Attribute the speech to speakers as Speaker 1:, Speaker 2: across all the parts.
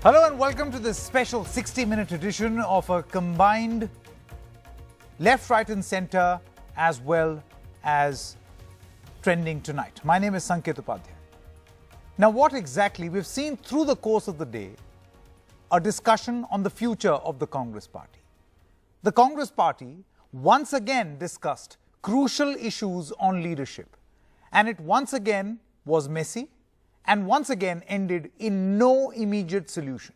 Speaker 1: Hello and welcome to this special 60-minute edition of a combined left, right and centre as well as trending tonight. My name is Sanket Upadhyay. Now what exactly? We've seen through the course of the day a discussion on the future of the Congress Party. The Congress Party once again discussed crucial issues on leadership, and it once again was messy and once again ended in no immediate solution.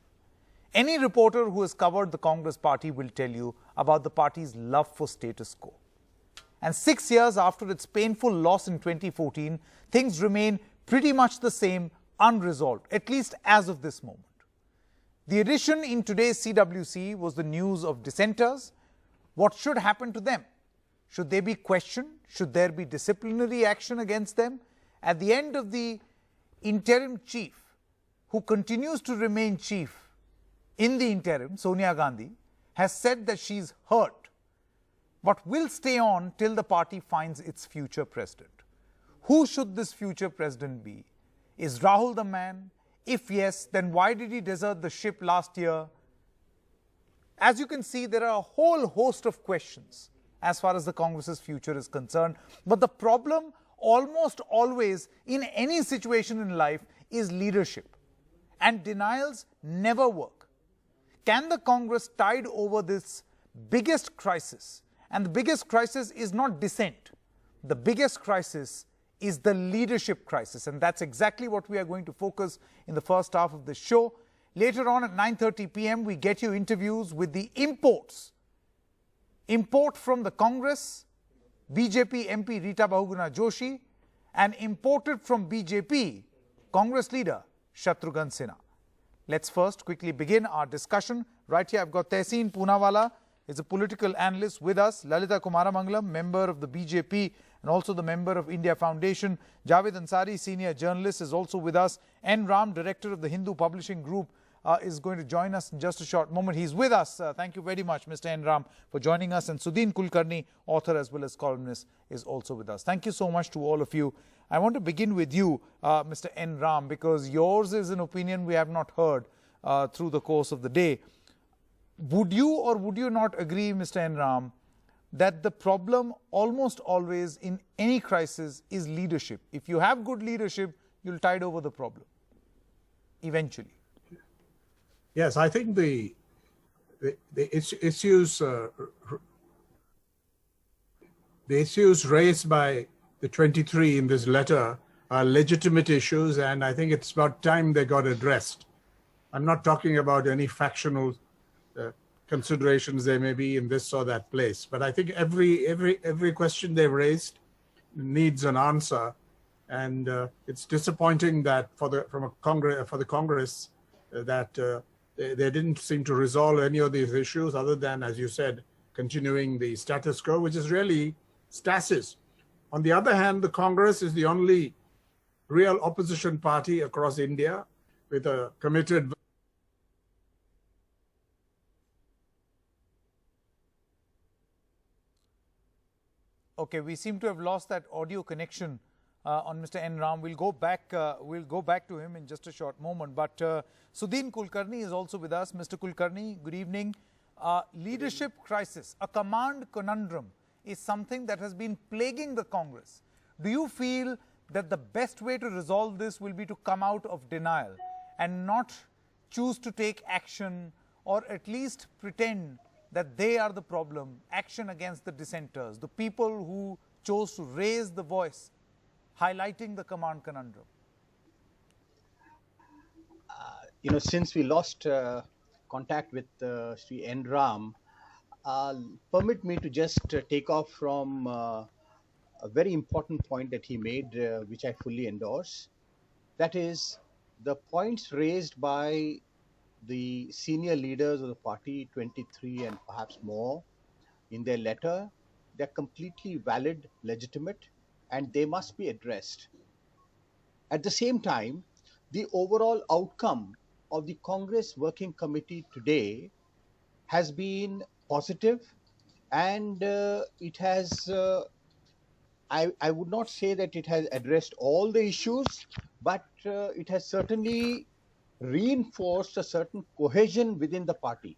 Speaker 1: Any reporter who has covered the Congress Party will tell you about the party's love for status quo. And 6 years after its painful loss in 2014, things remain pretty much the same, unresolved, at least as of this moment. The addition in today's CWC was the news of dissenters. What should happen to them? Should they be questioned? Should there be disciplinary action against them? At the end of the interim chief, who continues to remain chief in the interim, Sonia Gandhi, has said that she's hurt, but will stay on till the party finds its future president. Who should this future president be? Is Rahul the man? If yes, then why did he desert the ship last year? As you can see, there are a whole host of questions as far as the Congress's future is concerned. But the problem almost always in any situation in life is leadership. And denials never work. Can the Congress tide over this biggest crisis? And the biggest crisis is not dissent. The biggest crisis is the leadership crisis. And that's exactly what we are going to focus in the first half of the show. Later on at 9:30 p.m., we get you interviews with the imports. Import from the Congress, BJP MP Rita Bahuguna Joshi, and imported from BJP, Congress leader Shatrughan Sinha. Let's first quickly begin our discussion. Right here, I've got Tehseen Poonawala, is a political analyst with us. Lalita Kumaramangalam, member of the BJP and also the member of India Foundation. Javed Ansari, senior journalist, is also with us. N. Ram, director of the Hindu Publishing Group, is going to join us in just a short moment. He's with us. Thank you very much, Mr. N. Ram, for joining us. And Sudhin Kulkarni, author as well as columnist, is also with us. Thank you so much to all of you. I want to begin with you, Mr. N. Ram, because yours is an opinion we have not heard through the course of the day. Would you or would you not agree, Mr. N. Ram, that the problem almost always in any crisis is leadership? If you have good leadership, you'll tide over the problem eventually.
Speaker 2: Yes, I think the issues raised by the 23 in this letter are legitimate issues, and I think it's about time they got addressed. I'm not talking about any factional considerations there may be in this or that place, but I think every question they've raised needs an answer, and it's disappointing that for the Congress that they didn't seem to resolve any of these issues other than, as you said, continuing the status quo, which is really stasis. On the other hand, the Congress is the only real opposition party across India with a committed.
Speaker 1: Okay, we seem to have lost that audio connection on Mr. N. Ram. We'll go back to him in just a short moment. But Sudhin Kulkarni is also with us. Mr. Kulkarni, good evening. Leadership crisis, a command conundrum, is something that has been plaguing the Congress. Do you feel that the best way to resolve this will be to come out of denial and not choose to take action, or at least pretend that they are the problem, action against the dissenters, the people who chose to raise the voice, highlighting the command conundrum?
Speaker 3: Since we lost contact with Sri N. Ram, permit me to just take off from a very important point that he made, which I fully endorse. That is, the points raised by the senior leaders of the party, 23 and perhaps more, in their letter, they're completely valid, legitimate, and they must be addressed. At the same time, the overall outcome of the Congress Working Committee today has been positive, and it has, I would not say that it has addressed all the issues, but it has certainly reinforced a certain cohesion within the party.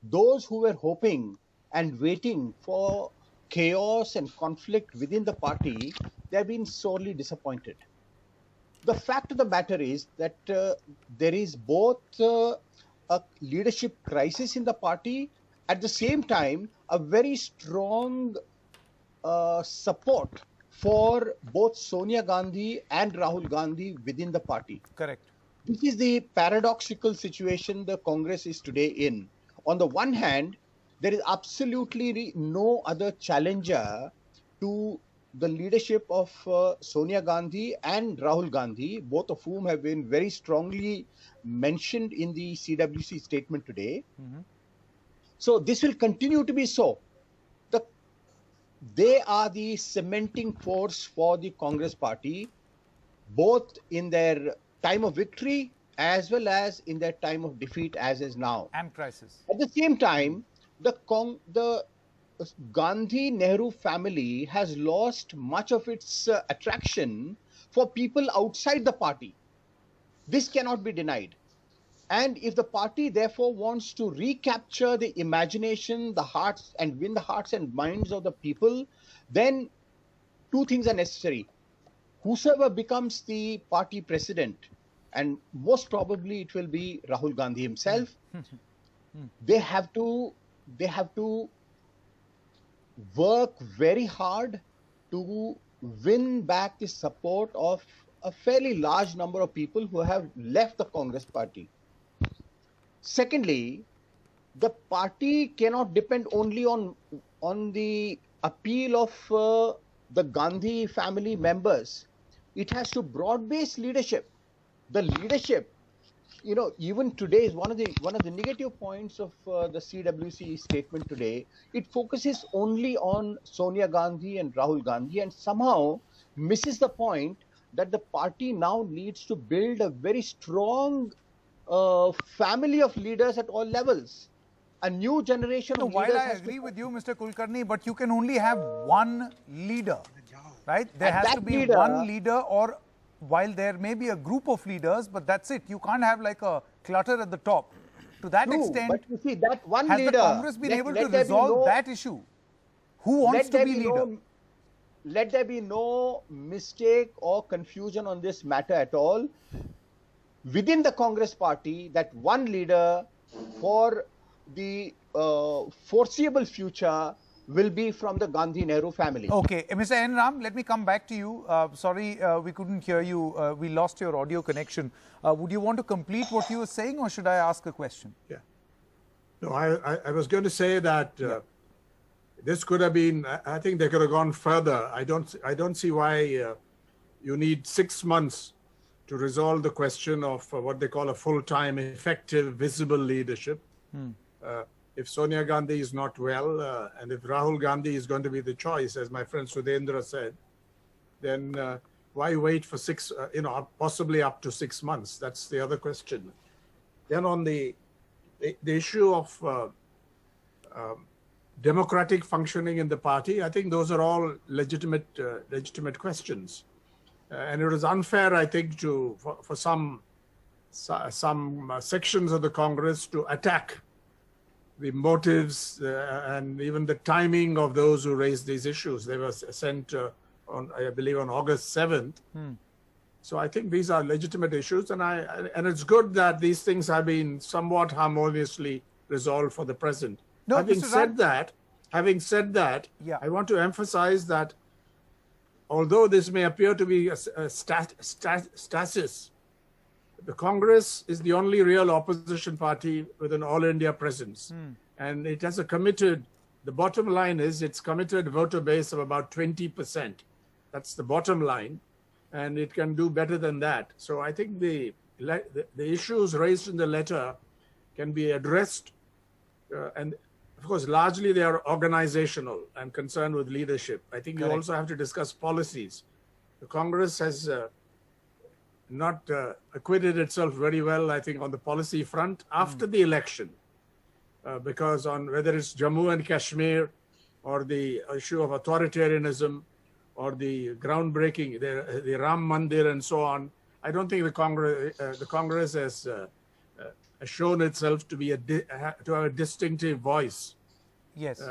Speaker 3: Those who were hoping and waiting for chaos and conflict within the party, they have been sorely disappointed. The fact of the matter is that there is both a leadership crisis in the party, at the same time, a very strong support for both Sonia Gandhi and Rahul Gandhi within the party.
Speaker 1: Correct.
Speaker 3: This is the paradoxical situation the Congress is today in. On the one hand, there is absolutely no other challenger to the leadership of Sonia Gandhi and Rahul Gandhi, both of whom have been very strongly mentioned in the CWC statement today. So this will continue to be so. They are the cementing force for the Congress party, both in their time of victory as well as in their time of defeat, as is now.
Speaker 1: And crisis.
Speaker 3: At the same time, the Gandhi-Nehru family has lost much of its attraction for people outside the party. This cannot be denied. And if the party therefore wants to recapture the imagination, the hearts, and win the hearts and minds of the people, then two things are necessary. Whosoever becomes the party president, and most probably it will be Rahul Gandhi himself, they have to work very hard to win back the support of a fairly large number of people who have left the Congress party. Secondly, the party cannot depend only on the appeal of the Gandhi family members. It has to broad-base leadership. The leadership, even today is one of the negative points of the CWC statement today. It focuses only on Sonia Gandhi and Rahul Gandhi and somehow misses the point that the party now needs to build a very strong family of leaders at all levels. A new generation of leaders.
Speaker 1: While I agree with you, Mr. Kulkarni, but you can only have one leader, right? There has to be one leader, or while there may be a group of leaders, but that's it. You can't have like a clutter at the top. To that extent,
Speaker 3: but you see, that one
Speaker 1: has
Speaker 3: leader,
Speaker 1: the Congress been able to resolve that issue? Who wants to be leader?
Speaker 3: Let there be no mistake or confusion on this matter at all. Within the Congress party, that one leader for the foreseeable future will be from the Gandhi-Nehru family.
Speaker 1: Okay, Mr. N. Ram, let me come back to you. Sorry, we couldn't hear you. We lost your audio connection. Would you want to complete what you were saying, or should I ask a question?
Speaker 2: Yeah. No, I was going to say that this could have been, I think they could have gone further. I don't see why you need 6 months to resolve the question of what they call a full-time, effective, visible leadership. If Sonia Gandhi is not well, and if Rahul Gandhi is going to be the choice, as my friend Sudhendra said, then why wait for possibly up to 6 months? That's the other question. Then on the issue of democratic functioning in the party, I think those are all legitimate questions. And it is unfair, I think, for some sections of the Congress to attack the motives and even the timing of those who raised these issues. They were sent I believe, on August 7th. So I think these are legitimate issues, and it's good that these things have been somewhat harmoniously resolved for the present.
Speaker 1: No,
Speaker 2: having said that,
Speaker 1: yeah.
Speaker 2: I want to emphasize that although this may appear to be a stasis, the Congress is the only real opposition party with an all-India presence. And it has the bottom line is it's committed voter base of about 20%. That's the bottom line. And it can do better than that. So I think the issues raised in the letter can be addressed. And of course, largely they are organizational and concerned with leadership. I think you also have to discuss policies. The Congress has not acquitted itself very well, I think, on the policy front after the election. Because on whether it's Jammu and Kashmir or the issue of authoritarianism or the groundbreaking, the Ram Mandir and so on, I don't think the Congress has has shown itself to be to have a distinctive voice.
Speaker 1: Yes.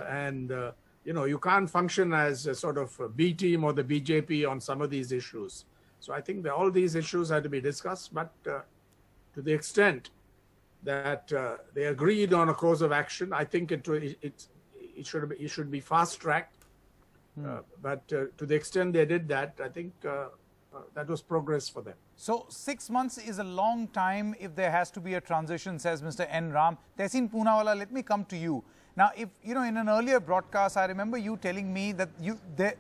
Speaker 2: You can't function as a sort of a B team or the BJP on some of these issues. So I think that all these issues had to be discussed, but to the extent that they agreed on a course of action, I think it should be fast tracked. But to the extent they did that, I think that was progress for them.
Speaker 1: So 6 months is a long time if there has to be a transition, says Mr. N. Ram. Tehseen Poonawala, let me come to you. Now, if in an earlier broadcast, I remember you telling me that the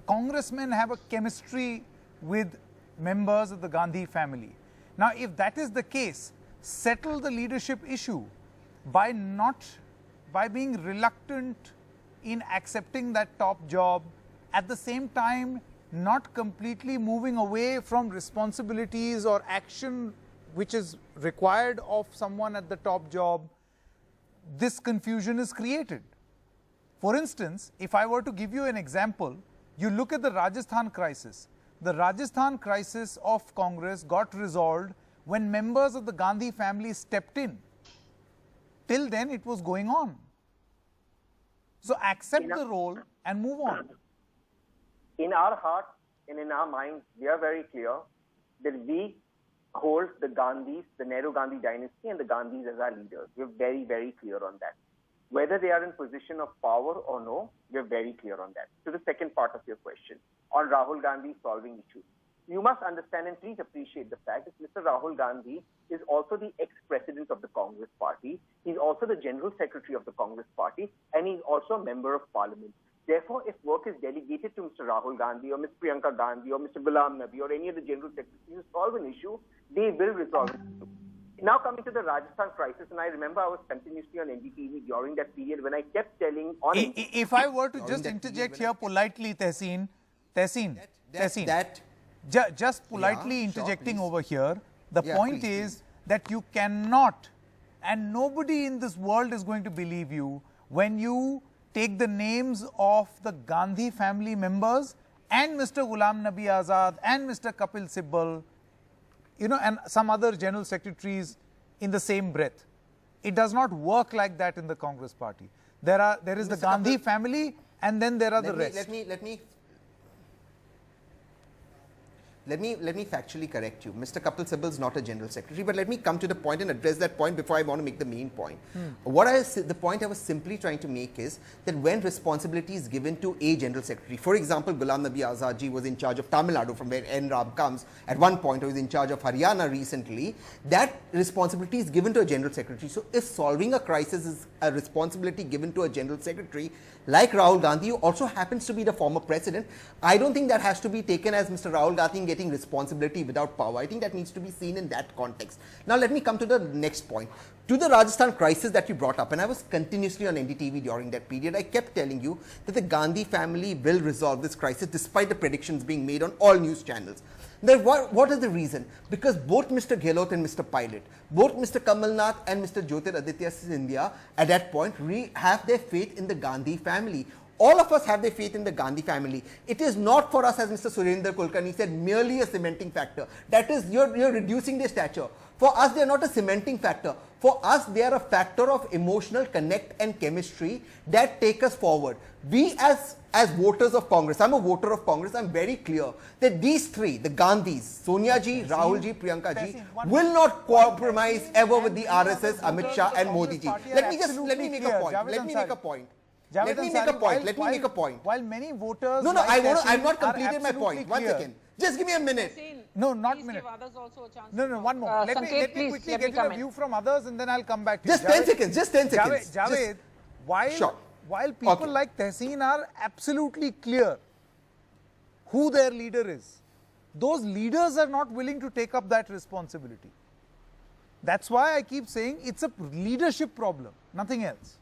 Speaker 1: congressmen have a chemistry with members of the Gandhi family. Now, if that is the case, settle the leadership issue by being reluctant in accepting that top job, at the same time not completely moving away from responsibilities or action which is required of someone at the top job. This confusion is created. For instance, if I were to give you an example, you look at the Rajasthan crisis. The Rajasthan crisis of Congress got resolved when members of the Gandhi family stepped in. Till then, it was going on. So accept the role and move on.
Speaker 4: In our heart and in our minds, we are very clear that we hold the Gandhis, the Nehru-Gandhi dynasty and the Gandhis as our leaders. We're very, very clear on that. Whether they are in position of power or no, we're very clear on that. To the second part of your question, on Rahul Gandhi solving issues. You must understand and please appreciate the fact that Mr. Rahul Gandhi is also the ex-president of the Congress party. He's also the general secretary of the Congress party and he's also a member of parliament. Therefore, if work is delegated to Mr. Rahul Gandhi or Ms. Priyanka Gandhi or Mr. Ghulam Nabi or any of the general secretaries to solve an issue, they will resolve it. Now coming to the Rajasthan crisis, and I remember I was continuously on NDTV during that period when I kept telling on...
Speaker 1: If I were to just interject here politely, Tehseen, just politely interjecting over here, the point is that you cannot, and nobody in this world is going to believe you, when you take the names of the Gandhi family members and Mr. Ghulam Nabi Azad and Mr. Kapil Sibal, and some other general secretaries in the same breath. It does not work like that in the Congress party. There is the Gandhi family and then there are the rest.
Speaker 5: Let me factually correct you. Mr. Kapil Sibal is not a general secretary, but let me come to the point and address that point before I want to make the main point. The point I was simply trying to make is that when responsibility is given to a general secretary, for example, Ghulam Nabi Azad ji was in charge of Tamil Nadu, from where N. Ram comes, at one point he was in charge of Haryana recently, that responsibility is given to a general secretary. So if solving a crisis is a responsibility given to a general secretary, like Rahul Gandhi, who also happens to be the former president, I don't think that has to be taken as Mr. Rahul Gandhi getting responsibility without power. I think that needs to be seen in that context. Now let me come to the next point. To the Rajasthan crisis that you brought up, and I was continuously on NDTV during that period, I kept telling you that the Gandhi family will resolve this crisis despite the predictions being made on all news channels. Now, what is the reason? Because both Mr. Gehlot and Mr. Pilot, both Mr. Kamal Nath and Mr. Jyotiraditya Scindia at that point have their faith in the Gandhi family. All of us have their faith in the Gandhi family. It is not for us, as Mr. Surendra Kulkarni said, merely a cementing factor. That is, you're reducing their stature. For us, they are not a cementing factor. For us, they are a factor of emotional connect and chemistry that take us forward. We as voters of Congress, I'm a voter of Congress, I'm very clear that these three, the Gandhis, Sonia ji, Rahul ji, Priyanka ji, will not compromise ever with the RSS, Amit Shah and Modi ji. Let me make a point.
Speaker 1: While many voters...
Speaker 5: No, I've not completed my point. One second. Just give me a minute.
Speaker 1: No, not a minute. No, one more. Let me quickly get a view from others and then I'll come back to you.
Speaker 5: Just 10 seconds.
Speaker 1: Javed, while people like Tehseen are absolutely clear who their leader is, those leaders are not willing to take up that responsibility. That's why I keep saying it's a leadership problem, nothing else.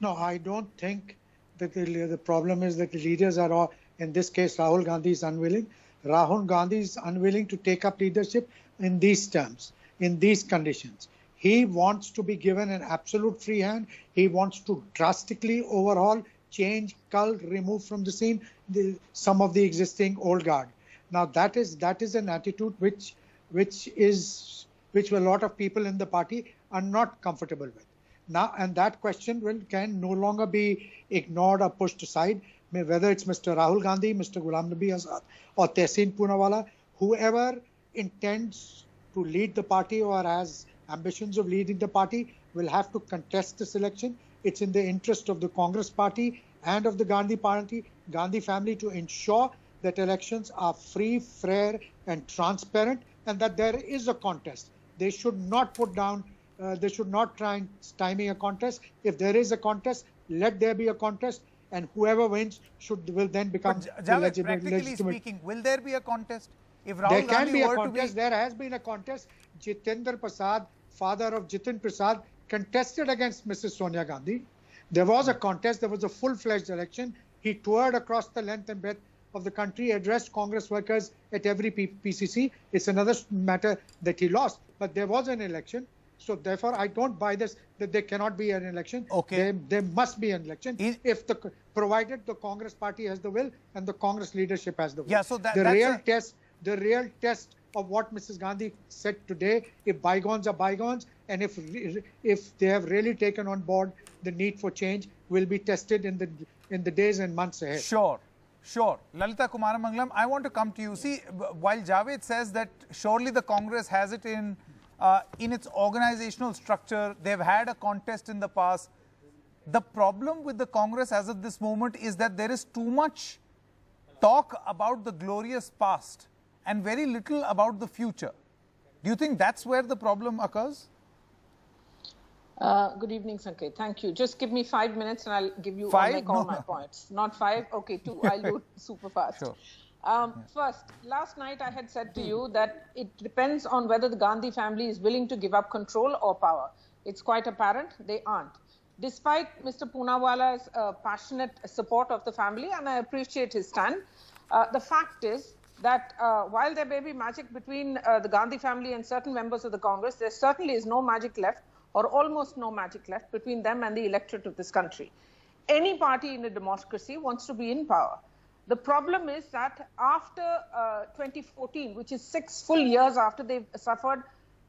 Speaker 6: No, I don't think that the problem is that the leaders are all, in this case, Rahul Gandhi is unwilling. Rahul Gandhi is unwilling to take up leadership in these terms, in these conditions. He wants to be given an absolute free hand. He wants to drastically overhaul, change, cull, remove from the scene some of the existing old guard. Now that is an attitude which a lot of people in the party are not comfortable with. Now, and that question can no longer be ignored or pushed aside, whether it's Mr. Rahul Gandhi, Mr. Ghulam Nabi Azad, or Tehseen Poonawala, whoever intends to lead the party or has ambitions of leading the party will have to contest this election. It's in the interest of the Congress party and of the Gandhi party, Gandhi family, to ensure that elections are free, fair, and transparent, and that there is a contest. They should not put down, they should not try and stymie a contest. If there is a contest, let there be a contest, and whoever wins will then become the
Speaker 1: practically speaking, will there be a contest? If Rahul
Speaker 6: there can
Speaker 1: Gandhi
Speaker 6: be a
Speaker 1: were
Speaker 6: contest. There has been a contest. Jitendra Prasad, father of Jitin Prasad, contested against Mrs. Sonia Gandhi. There was a contest. There was a full-fledged election. He toured across the length and breadth of the country, addressed Congress workers at every PCC. It's another matter that he lost, but there was an election. So therefore, I don't buy this that there cannot be an election.
Speaker 1: Okay.
Speaker 6: There must be an election provided the Congress party has the will and the Congress leadership has the will.
Speaker 1: Yeah, so
Speaker 6: the real test of what Mrs. Gandhi said today, if bygones are bygones, and if they have really taken on board the need for change, will be tested in the days and months ahead.
Speaker 1: Sure. Lalita Kumaramangalam, I want to come to you. See, while Javed says that surely the Congress has it in its organizational structure, they've had a contest in the past. The problem with the Congress as of this moment is that there is too much talk about the glorious past and very little about the future. Do you think that's where the problem occurs?
Speaker 7: Good evening, Sanket. Thank you. Just give me 5 minutes and I'll give you all my points. Not 5? Okay, 2. I'll do it super fast.
Speaker 1: Sure.
Speaker 7: First, last night I had said to you that it depends on whether the Gandhi family is willing to give up control or power. It's quite apparent they aren't. Despite Mr. Poonawala's passionate support of the family, and I appreciate his stand, the fact is that while there may be magic between the Gandhi family and certain members of the Congress, there certainly is no magic left, or almost no magic left, between them and the electorate of this country. Any party in a democracy wants to be in power. The problem is that after 2014, which is 6 full years after they've suffered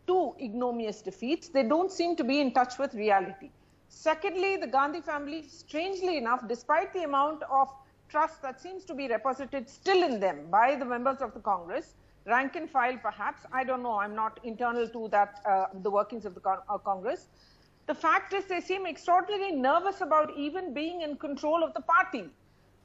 Speaker 7: 2 ignominious defeats, they don't seem to be in touch with reality. Secondly, the Gandhi family, strangely enough, despite the amount of trust that seems to be reposited still in them by the members of the Congress, rank and file perhaps, I don't know, I'm not internal to that, the workings of the Congress. The fact is they seem extraordinarily nervous about even being in control of the party.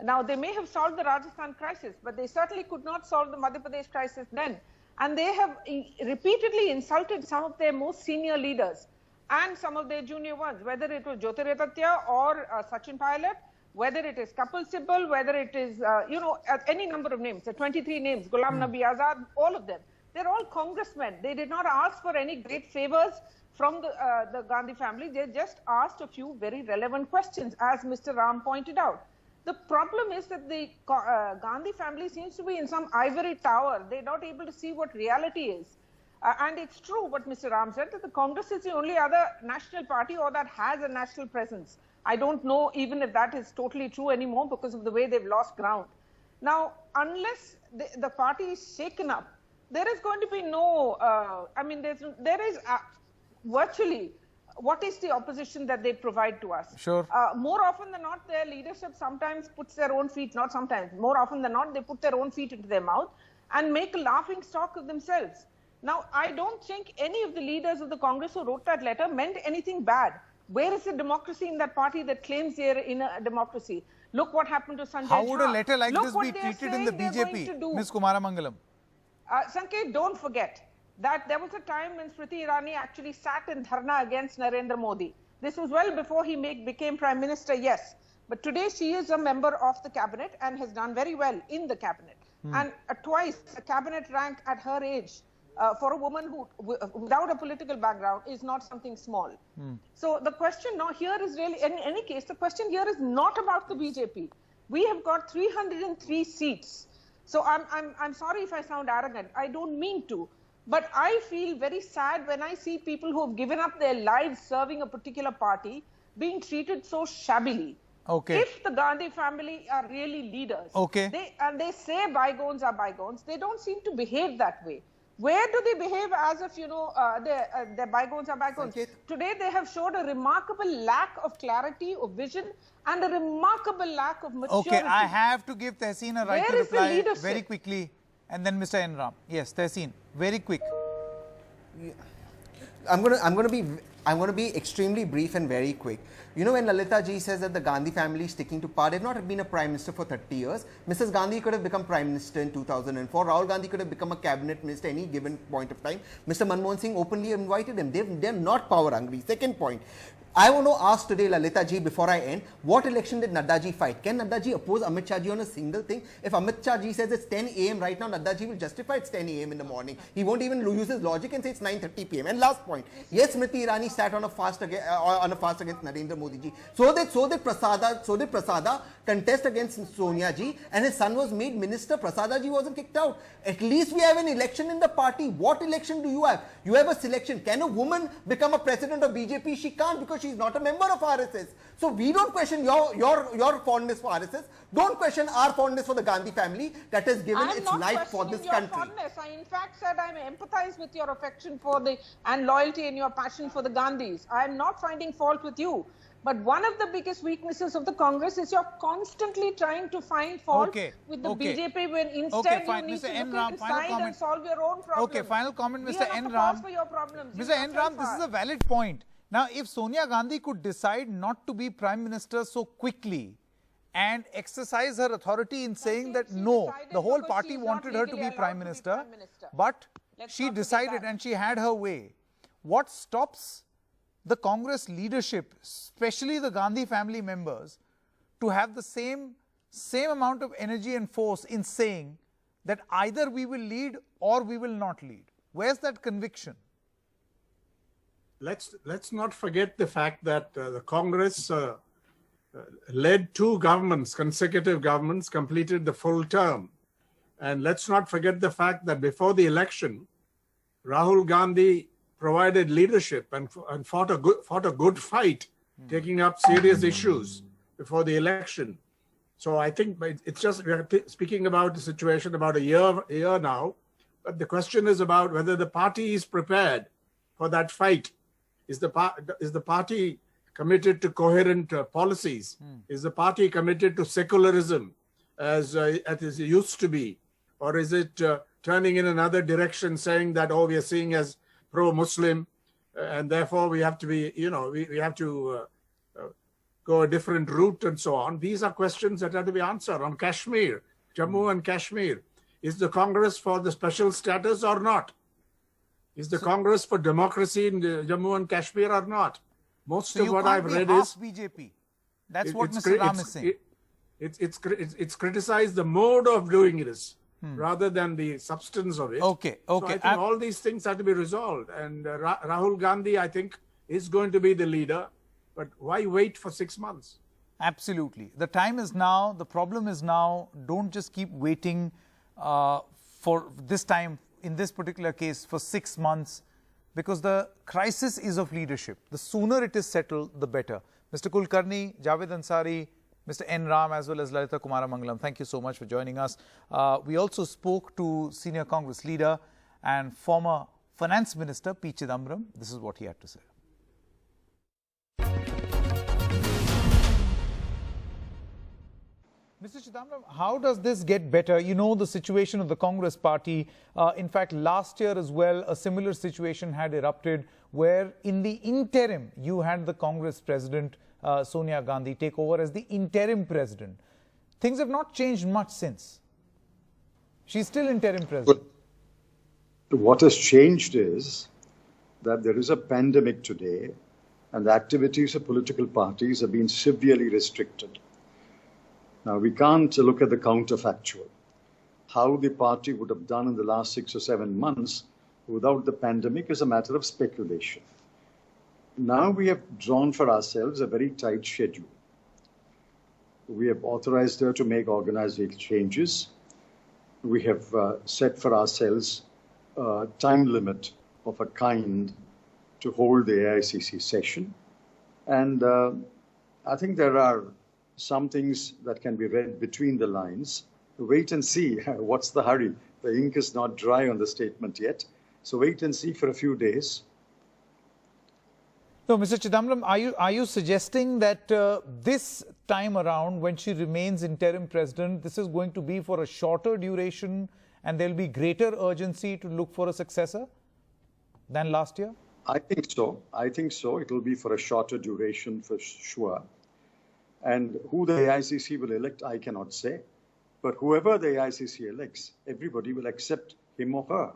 Speaker 7: Now, they may have solved the Rajasthan crisis, but they certainly could not solve the Madhya Pradesh crisis then. And they have repeatedly insulted some of their most senior leaders and some of their junior ones, whether it was Jyotiraditya or Sachin Pilot, whether it is Kapil Sibal, whether it is, any number of names, 23 names, Ghulam Nabi Azad, all of them. They're all congressmen. They did not ask for any great favors from the Gandhi family. They just asked a few very relevant questions, as Mr. Ram pointed out. The problem is that the Gandhi family seems to be in some ivory tower. They're not able to see what reality is. And it's true what Mr. Ram said, that the Congress is the only other national party or that has a national presence. I don't know even if that is totally true anymore because of the way they've lost ground. Now, unless the party is shaken up, there is going to be no, there is virtually, what is the opposition that they provide to us?
Speaker 1: Sure.
Speaker 7: More often than not, their leadership sometimes puts their own feet, not sometimes, more often than not, they put their own feet into their mouth and make a laughing stock of themselves. Now, I don't think any of the leaders of the Congress who wrote that letter meant anything bad. Where is the democracy in that party that claims they're in a democracy? Look what happened to Sanjay
Speaker 1: How would a
Speaker 7: Jha.
Speaker 1: letter like
Speaker 7: Look
Speaker 1: this
Speaker 7: what
Speaker 1: be
Speaker 7: they're
Speaker 1: treated in the
Speaker 7: saying they're going to
Speaker 1: BJP?
Speaker 7: do.
Speaker 1: Ms. Kumaramangalam.
Speaker 7: Sanket, don't forget that there was a time when Smriti Irani actually sat in dharna against Narendra Modi. This was well before he became Prime Minister, yes. But today she is a member of the cabinet and has done very well in the cabinet. And twice a cabinet rank at her age for a woman who, without a political background, is not something small. So the question now here is really, in any case, the question here is not about the BJP. We have got 303 seats. So I'm sorry if I sound arrogant. I don't mean to. But I feel very sad when I see people who have given up their lives serving a particular party being treated so shabbily.
Speaker 1: Okay.
Speaker 7: If the Gandhi family are really leaders,
Speaker 1: okay,
Speaker 7: they say bygones are bygones, they don't seem to behave that way. Where do they behave as if, their bygones are bygones?
Speaker 5: Sanket.
Speaker 7: Today, they have showed a remarkable lack of clarity, of vision, and a remarkable lack of maturity.
Speaker 1: Okay, I have to give Tehseen a right
Speaker 7: Where
Speaker 1: to
Speaker 7: is the
Speaker 1: reply
Speaker 7: leadership?
Speaker 1: very quickly, and then Mr. Enram. Yes, Tehseen, very quick.
Speaker 5: I'm going to be extremely brief and very quick. You know, when Lalita ji says that the Gandhi family is sticking to power, they've not been a prime minister for 30 years. Mrs. Gandhi could have become prime minister in 2004. Rahul Gandhi could have become a cabinet minister any given point of time. Mr. Manmohan Singh openly invited him. They're not power hungry. Second point. I want to ask today Lalita ji before I end, what election did Nadda ji fight? Can Nadda ji oppose Amit Shah ji on a single thing? If Amit Shah ji says it's 10 a.m. right now, Nadda ji will justify it's 10 a.m. in the morning. He won't even use his logic and say it's 9:30 p.m. And last point, yes, Smriti Irani sat on a fast against Narendra Modi ji. So did Prasada contest against Sonia ji, and his son was made minister. Prasada ji wasn't kicked out. At least we have an election in the party. What election do you have? You have a selection. Can a woman become a president of BJP? She can't, because she's not a member of RSS. So we don't question your fondness for RSS. Don't question our fondness for the Gandhi family that has given its life for this country.
Speaker 7: Fondness. I in fact said I empathize with your affection for and loyalty and your passion for the Gandhis. I am not finding fault with you. But one of the biggest weaknesses of the Congress is you're constantly trying to find fault with the BJP when instead you need to look inside and solve your own problems.
Speaker 1: Okay, final comment, Mr.
Speaker 7: We are not the cause for your problems.
Speaker 1: Mr. Enram, this is a valid point. Now, if Sonia Gandhi could decide not to be Prime Minister so quickly and exercise her authority in saying that no, the whole party wanted her to be Prime Minister, but she decided and she had her way. What stops the Congress leadership, especially the Gandhi family members, to have the same amount of energy and force in saying that either we will lead or we will not lead? Where's that conviction?
Speaker 2: Let's not forget the fact that the Congress led two governments, consecutive governments, completed the full term. And let's not forget the fact that before the election, Rahul Gandhi provided leadership and fought a good fight, taking up serious issues before the election. So I think it's just, we're speaking about the situation about a year now, but the question is about whether the party is prepared for that fight. Is the party committed to coherent policies? Is the party committed to secularism as it used to be? Or is it turning in another direction, saying that, oh, we are seeing as pro-Muslim and therefore we have to be, we have to go a different route and so on? These are questions that have to be answered. On Kashmir, Jammu and Kashmir, is the Congress for the special status or not? Is the Congress for democracy in Jammu and Kashmir or not? Most of what I've read is
Speaker 1: BJP. That's what Mr. Ram is saying.
Speaker 2: It's criticized the mode of doing this rather than the substance of it.
Speaker 1: Okay.
Speaker 2: So I think all these things have to be resolved. And Rahul Gandhi, I think, is going to be the leader. But why wait for 6 months?
Speaker 1: Absolutely. The time is now. The problem is now. Don't just keep waiting for this time, in this particular case, for 6 months, because the crisis is of leadership. The sooner it is settled, the better. Mr. Kulkarni, Javed Ansari, Mr. Enram, as well as Lalita Kumaramangalam, thank you so much for joining us. We also spoke to senior Congress leader and former Finance Minister P. Chidambaram. This is what he had to say. Mr. Chidambaram, how does this get better? You know the situation of the Congress party. In fact, last year as well, a similar situation had erupted where in the interim, you had the Congress president, Sonia Gandhi, take over as the interim president. Things have not changed much since. She's still interim president.
Speaker 8: But what has changed is that there is a pandemic today and the activities of political parties have been severely restricted. Now, we can't look at the counterfactual. How the party would have done in the last 6 or 7 months without the pandemic is a matter of speculation. Now we have drawn for ourselves a very tight schedule. We have authorized her to make organizational changes. We have set for ourselves a time limit of a kind to hold the AICC session. And I think there are some things that can be read between the lines. Wait and see. What's the hurry? The ink is not dry on the statement yet. So wait and see for a few days.
Speaker 1: No, Mr. Chidambaram, are you suggesting that this time around, when she remains interim president, this is going to be for a shorter duration and there'll be greater urgency to look for a successor than last year?
Speaker 8: I think so. I think so. It will be for a shorter duration for sure. And who the AICC will elect, I cannot say. But whoever the AICC elects, everybody will accept him or her.